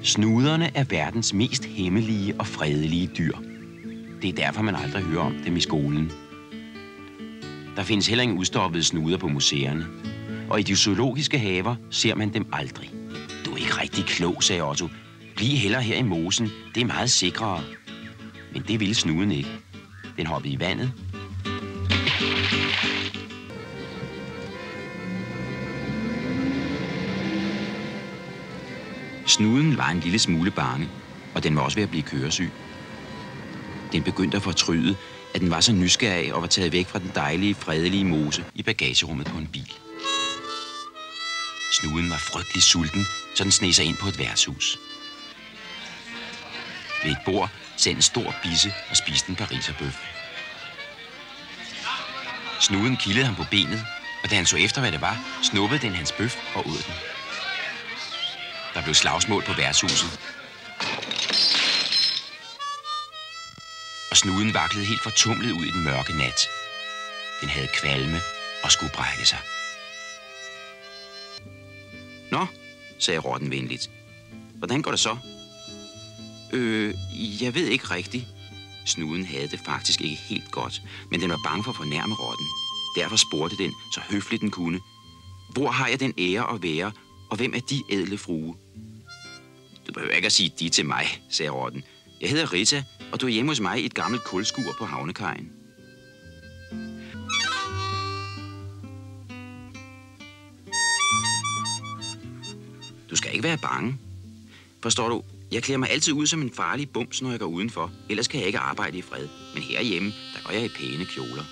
Snuderne er verdens mest hemmelige og fredelige dyr. Det er derfor, man aldrig hører om dem i skolen. Der findes heller ingen udstoppede snuder på museerne. Og i de zoologiske haver ser man dem aldrig. Du er ikke rigtig klog, sagde Otto. Bliv hellere her i mosen. Det er meget sikrere. Men det ville snuden ikke. Den hoppede i vandet. Snuden var en lille smule bange, og den var også ved at blive køresyg. Den begyndte at fortryde, at den var så nysgerrig og var taget væk fra den dejlige, fredelige mose i bagagerummet på en bil. Snuden var frygtelig sulten, så den sneg sig ind på et værtshus. Ved et bord sad en stor bisse og spiste en pariserbøf. Snuden kildede ham på benet, og da han så efter, hvad det var, snuppede den hans bøf og åd den. Der blev slagsmål på værtshuset. Og snuden vaklede helt fortumlet ud i den mørke nat. Den havde kvalme og skulle brække sig. Nå, sagde rotten venligt. Hvordan går det så? Jeg ved ikke rigtigt. Snuden havde det faktisk ikke helt godt, men den var bange for at fornærme rotten. Derfor spurgte den, så høfligt den kunne. Hvor har jeg den ære at være, og hvem er de ædle frue? Du behøver ikke at sige de til mig, sagde rotten. Jeg hedder Rita, og du er hjemme hos mig i et gammelt kulskur på havnekajen. Du skal ikke være bange. Forstår du, jeg klæder mig altid ud som en farlig bums, når jeg går udenfor. Ellers kan jeg ikke arbejde i fred. Men herhjemme, der går jeg i pæne kjoler.